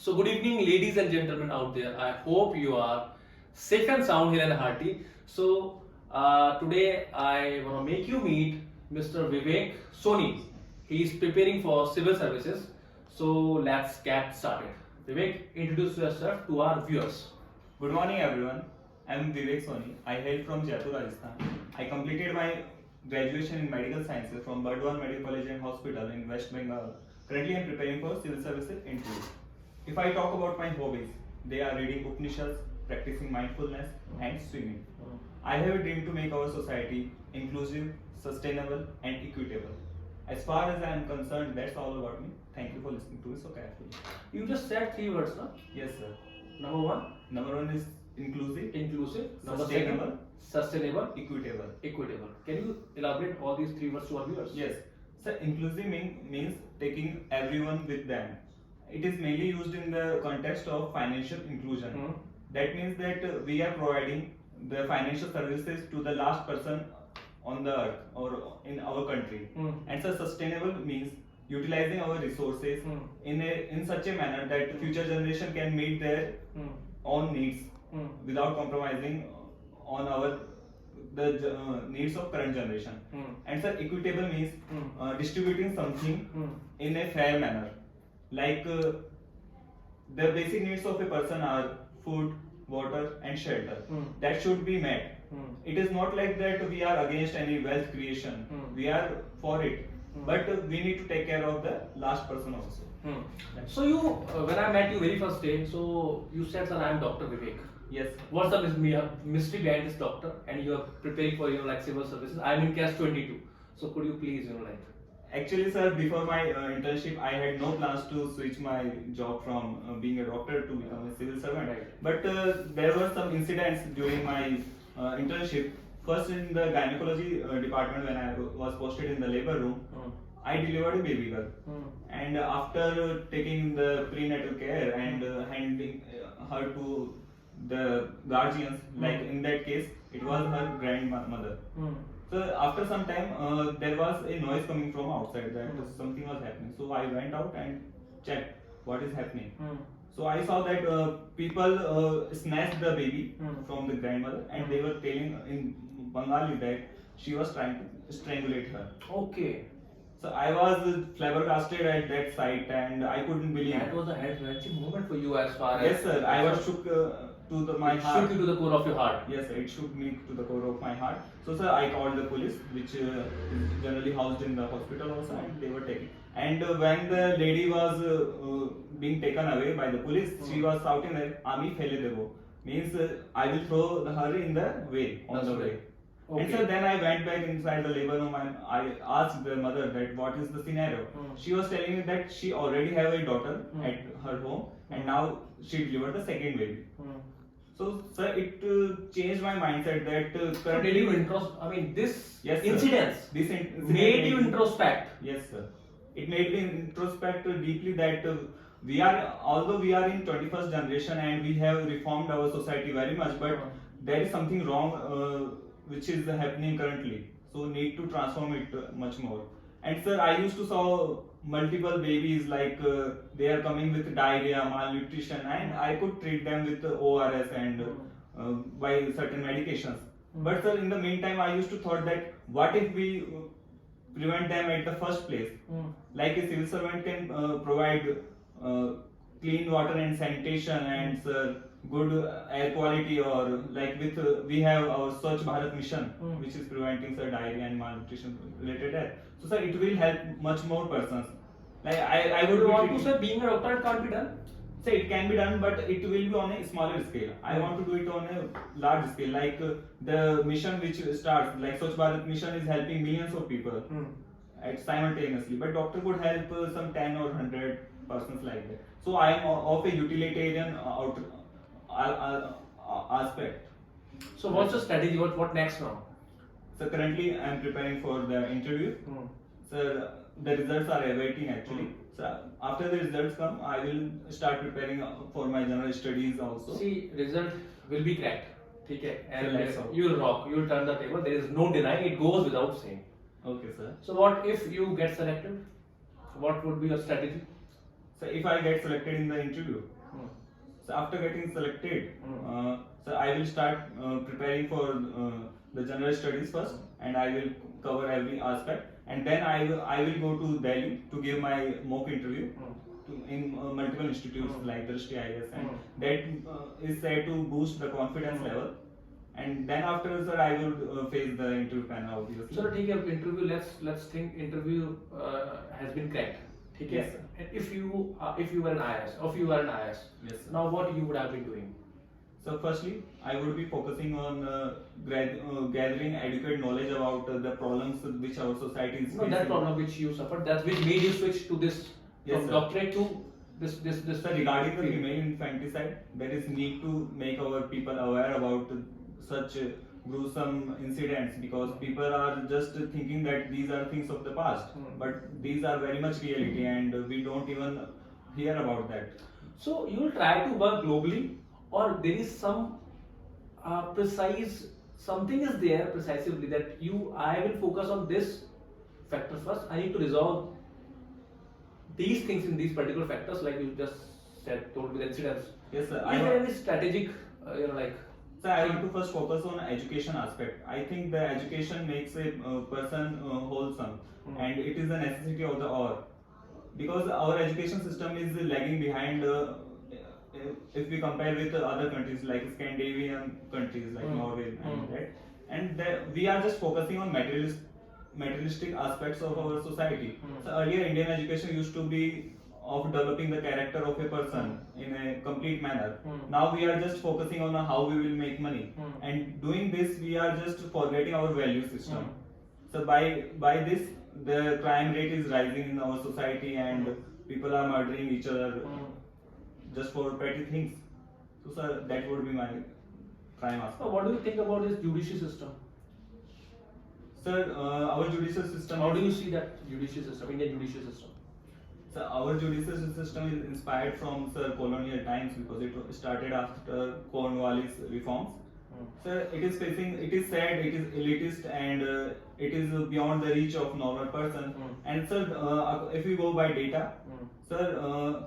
So, good evening, ladies and gentlemen out there. I hope you are safe and sound here and hearty. So, today I want to make you meet Mr. Vivek Soni. He is preparing for civil services. So, let's get started. Vivek, introduce yourself to our viewers. Good morning, everyone. I am Vivek Soni. I hail from Jaipur, Rajasthan. I completed my graduation in medical sciences from no.1 Medical College and Hospital in West Bengal. Currently, I am preparing for civil services interview. If I talk about my hobbies, they are reading Upanishads, practicing mindfulness, and swimming. I have a dream to make our society inclusive, sustainable, and equitable. As far as I am concerned, that's all about me. Thank you for listening to me so carefully. You just said three words, no? Yes, sir. Number one, Number one is inclusive, Number sustainable, second, sustainable, equitable. equitable. Can you elaborate all these three words to our viewers? Yes. So inclusive means taking everyone with them. It is mainly used in the context of financial inclusion. That means that we are providing the financial services to the last person on the earth or in our country. And so sustainable means utilizing our resources in such a manner that future generation can meet their own needs without compromising on the needs of current generation. And so equitable means distributing something in a fair manner. Like the basic needs of a person are food, water, and shelter. That should be met. It is not like that we are against any wealth creation. We are for it, but we need to take care of the last person also. So you, when I met you very first day, so you said, "Sir, I am Dr. Vivek." Yes. What's the mystery behind this doctor? And you are preparing for like civil services. I am in CAS 22. So could you please like? Actually, sir, before my internship, I had no plans to switch my job from being a doctor to become a civil servant. Right. But there were some incidents during my internship. First, in the gynecology department, when I was posted in the labor room, I delivered a baby girl. And after taking the prenatal care and handing her to the guardians, like in that case, it was her grandmother. So after some time, there was a noise coming from outside that something was happening. So I went out and checked what is happening. So I saw that people snatched the baby from the grandmother, and they were telling in Bengali that she was trying to strangulate her. Okay. So I was flabbergasted at that sight, and I couldn't believe. That was a head-wrenching moment for you, as far as. Yes, sir. I was shook to my heart. Shook you to the core of your heart. Yes, sir. It shook me to the core of my heart. So, sir, I called the police, which is generally housed in the hospital also, and they were taken. And when the lady was being taken away by the police, she was shouting that "Ami fele debo," means I will throw her in the way, on the way. Okay. And so then I went back inside the labor room and I asked the mother that what is the scenario. She was telling me that she already have a daughter at her home, and now she delivered the second baby. So, sir, it changed my mindset that So did you this yes, incidents made you introspect? Yes, sir. It made me introspect deeply that although we are in 21st generation and we have reformed our society very much, but there is something wrong which is happening currently. So need to transform it much more. And sir, I used to saw multiple babies like they are coming with diarrhea, malnutrition, and I could treat them with ORS and by certain medications. But sir, in the meantime, I used to thought that what if we prevent them at the first place? Like a civil servant can provide clean water and sanitation and good air quality, or like with we have our Swachh Bharat mission, which is preventing diarrhea and malnutrition related death. So sir, it will help much more persons. Like I would want to say being a doctor it can't be done. Say it can be done, but it will be on a smaller scale. I want to do it on a large scale, like the mission which starts like Swachh Bharat mission is helping millions of people simultaneously, but doctor could help some 10 or 100 persons like that. So I am of a utilitarian aspect. So what's your strategy? What next now? So currently I am preparing for the interview. So the results are awaiting actually. So after the results come, I will start preparing for my general studies also. See, result will be cracked. Okay, and so you will rock. You will turn the table. There is no denying. It goes without saying. Okay, sir. So what if you get selected? What would be your strategy? So if I get selected in the interview, Hmm. So after getting selected, Hmm. so I will start preparing for the general studies first, and I will cover every aspect, and then I will go to Delhi to give my mock interview Hmm. in multiple institutes Hmm. like Drishti IS, and Hmm. that is said to boost the confidence Hmm. level. And then after, sir, I will face the interview panel obviously. So ठीक है interview, let's think interview has been cracked. ठीक है. Yes, sir. And if you were an IS, or if you were an IS, Yes, sir. now what you would have been doing? So firstly, I would be focusing on gathering adequate knowledge about the problems which our society is No, facing. that problem which you suffered, that which made you switch to this, Yes, from sir. doctorate to this. Sir, regarding the field. female infanticide, there is need to make our people aware about such gruesome incidents, because people are just thinking that these are things of the past, but these are very much reality, and we don't even hear about that. So you will try to work globally, or there is some precise, something is there precisely that I will focus on this factor first. I need to resolve these things in these particular factors, like you just told me the incidents. Yes, sir. Is there any strategic, like? So I want to first focus on education aspect. I think the education makes a person wholesome, and it is a necessity of the hour, because our education system is lagging behind. If we compare with other countries like Scandinavian countries like Norway and that, and we are just focusing on materialistic aspects of our society. So earlier Indian education used to be of developing the character of a person in a complete manner. Now we are just focusing on how we will make money, and doing this we are just forgetting our value system. So by this, the crime rate is rising in our society, and people are murdering each other just for petty things. So sir, that would be my prime aspect. So what do you think about this judicial system? Sir, our judicial system. How do you see that judicial system, Indian judicial system? So our judicial system is inspired from sir colonial times, because it started after Cornwallis reforms. Sir, it is said it is elitist, and it is beyond the reach of normal person. And sir, if we go by data, sir,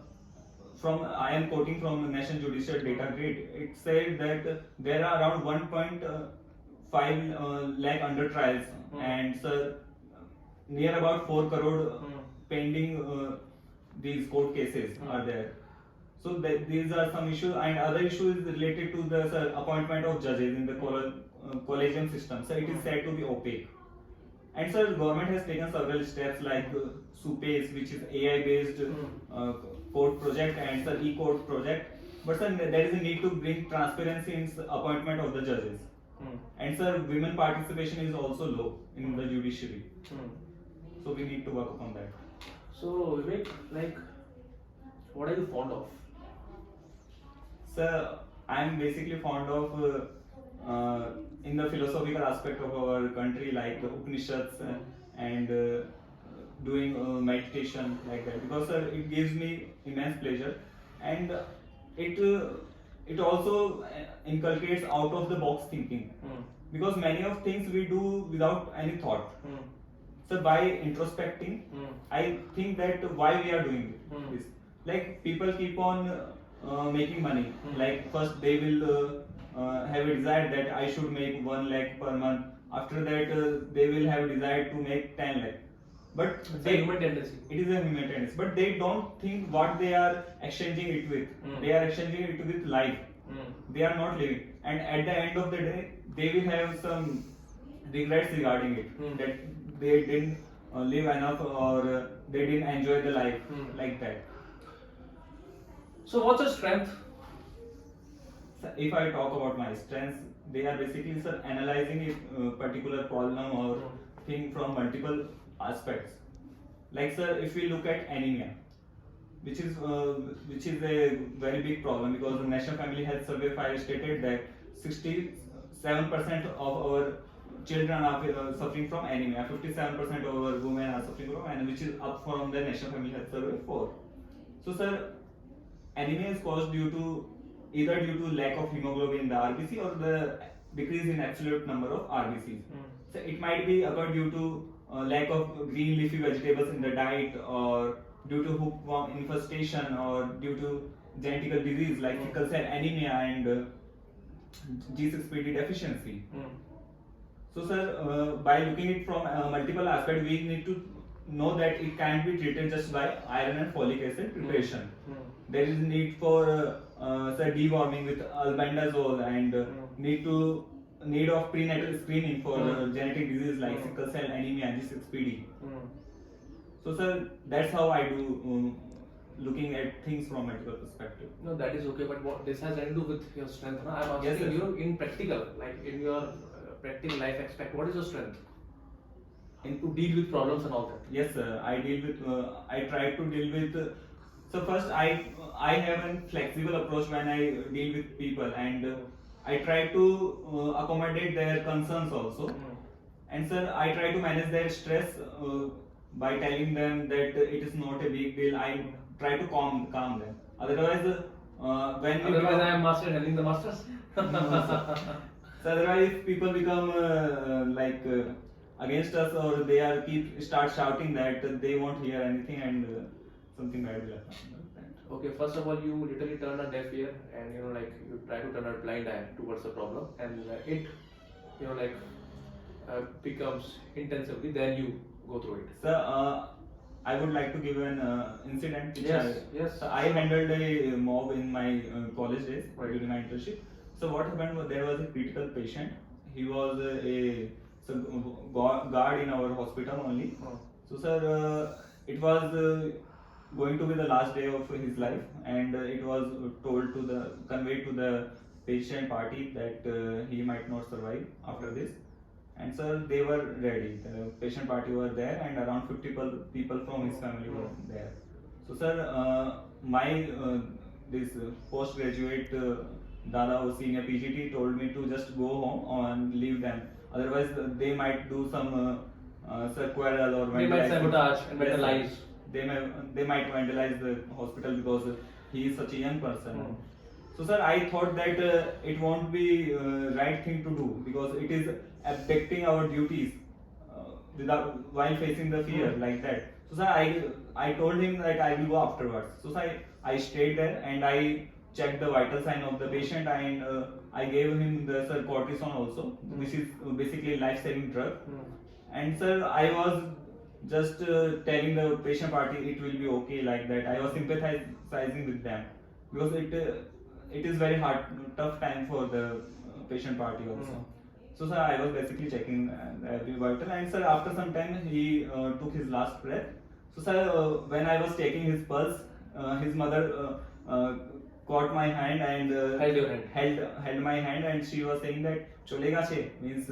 I am quoting from the National Judicial Data Grid. It said that there are around 1.5 lakh under trials, and sir, near about 4 crore pending these court cases are there. So these are some issues, and other issue is related to the appointment of judges in the collegium system. So it is said to be opaque. And sir, government has taken several steps like SUPACE, which is AI based court project, and sir e-court project. But sir, there is a need to bring transparency in appointment of the judges. And sir, women participation is also low in the judiciary. So we need to work upon that. So Vivek, like, what are you fond of? Sir, I am basically fond of in the philosophical aspect of our country, like the Upanishads and doing meditation like that, because sir, it gives me immense pleasure, and it also inculcates out of the box thinking, because many of things we do without any thought. So by introspecting, I think that why we are doing this. Like people keep on making money. Like first they will have a desire that I should make 1 lakh per month. After that they will have a desire to make 10 lakh. But it's a human tendency. It is a human tendency. But they don't think what they are exchanging it with. They are exchanging it with life. They are not living. And at the end of the day, they will have some regrets regarding it. That they didn't live enough, or they didn't enjoy the life like that. So what's your strength? So if I talk about my strengths, they are basically sir analyzing a particular problem or thing from multiple aspects. Like sir, if we look at anemia, which is a very big problem, because the National Family Health Survey 5 stated that 67% of our children are suffering from anemia, 57% of our women are suffering from anemia, which is up from the National Family Health Survey 4. So sir, anemia is caused either due to lack of hemoglobin in the RBC, or the decrease in absolute number of RBCs. So it might be occurred due to lack of green leafy vegetables in the diet, or due to hookworm infestation, or due to genetical disease like Mm. sickle cell anemia and G6PD deficiency. So, sir, by looking it from multiple aspects, we need to know that it can't be treated just by iron and folic acid preparation. There is need for sir, deworming with albendazole and need of prenatal screening for genetic disease like sickle cell anemia and G6PD. So, sir, that's how I do looking at things from multiple perspective. No, that is okay, but what this has nothing to do with your strength. No? I'm asking Yes, sir. you in practical, like in your practical life aspect, what is your strength? To deal with problems and all that. Yes, sir. I deal with. I try to deal with. So first, I have a flexible approach when I deal with people, and I try to accommodate their concerns also. And sir, I try to manage their stress by telling them that it is not a big deal. I try to calm them. Otherwise, when you Otherwise, become, I am master handling the masters. no, sir. So otherwise, if people become against us or they are start shouting that they won't hear anything and something bad will happen. Okay, first of all, you literally turn a deaf ear and you try to turn a blind eye towards the problem, and it becomes intensively. Then you go through it. Sir, I would like to give an incident. Which Yes. I handled a mob in my college days during my internship. So what happened was there was a critical patient. He was guard in our hospital only. So sir, it was going to be the last day of his life, and it was conveyed to the patient party that he might not survive after this. And sir, they were ready. The patient party were there, and around 50 people from his family were there. So sir, my this postgraduate Dada or senior PGT told me to just go home and leave them. Otherwise, they might do some quarrel or They might sabotage and Yes, sir. vandalize. They might vandalize the hospital because he is such a young person. So sir, I thought that it won't be right thing to do because it is abdicating our duties while facing the fear like that. So sir, I told him that I will go afterwards. So sir, I stayed there and I checked the vital sign of the patient, and I gave him the cortisone also, which is basically life-saving drug. And sir, I was just telling the patient party it will be okay like that. I was sympathizing with them because it is very hard, tough time for the patient party also. So sir, I was basically checking every vital, and sir, after some time he took his last breath. So sir, when I was taking his pulse, his mother caught my hand and Held your hand. held my hand, and she was saying that cholega che means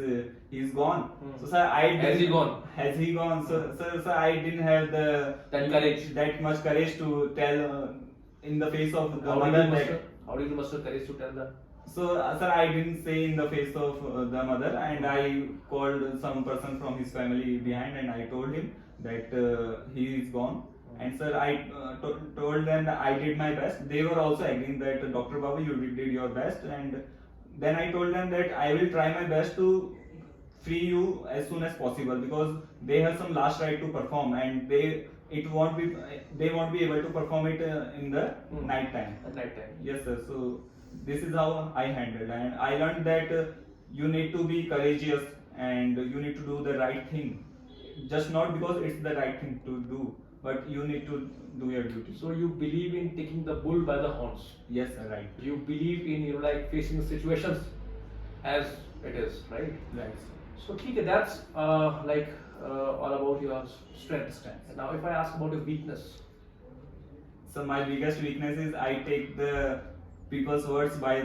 he's gone. So sir, Has he gone? Has he gone? So sir, I didn't have that much courage to tell in the face of the mother that. How did you muster courage to tell that? So sir, I didn't say in the face of the mother, and I called some person from his family behind, and I told him that he is gone. And sir, I told them that I did my best. They were also agreeing that Dr. Babu, you did your best. And then I told them that I will try my best to free you as soon as possible because they have some last right to perform, and they won't be able to perform it in the night time. At night time. Yes, sir. So this is how I handled, and I learned that you need to be courageous and you need to do the right thing, just not because it's the right thing to do, but you need to do your duty. So you believe in taking the bull by the horns. Yes, sir, right. You believe in facing the situations as it is, right? Right. So okay, that's all about your strengths. Now, if I ask about your weakness. So my biggest weakness is I take the people's words by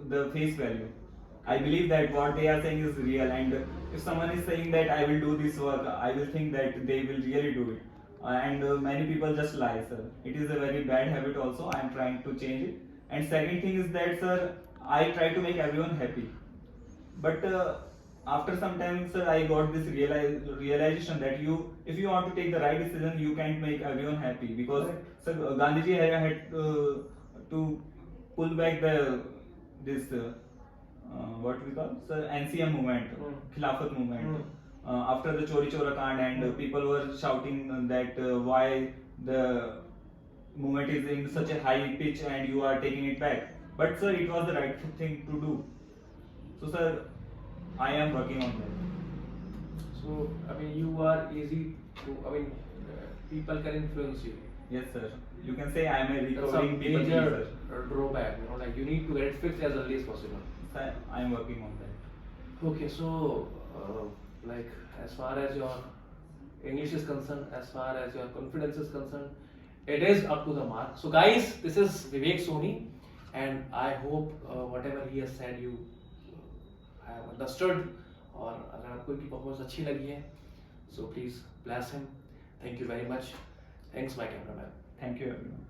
the face value. I believe that what they are saying is real, and if someone is saying that I will do this work, I will think that they will really do it. And many people just lie, sir. It is a very bad habit also. I am trying to change it. And second thing is that, sir, I try to make everyone happy. But after some time, sir, I got this realization that if you want to take the right decision, you can't make everyone happy because sir, Gandhiji had to pull back this what we call NCM movement, Khilafat movement. After the Chori Chora Kand, and people were shouting that why the movement is in such a high pitch and you are taking it back. But sir, it was the right thing to do. So sir, I am working on that. So I mean, you are easy to. I mean, people can influence you. Yes sir, you can say I am a That's a recovering people major pleaser. drawback. You know, like you need to get it fixed as early as possible. Sir, I am working on that. Okay, so like as far as your English is concerned, as far as your confidence is concerned, it is up to the mark. So guys, this is Vivek Soni, and I hope whatever he has said you have understood. और अगर आपको इनकी performance अच्छी लगी है, so please bless him. Thank you very much. Thanks, my cameraman. Thank you everyone.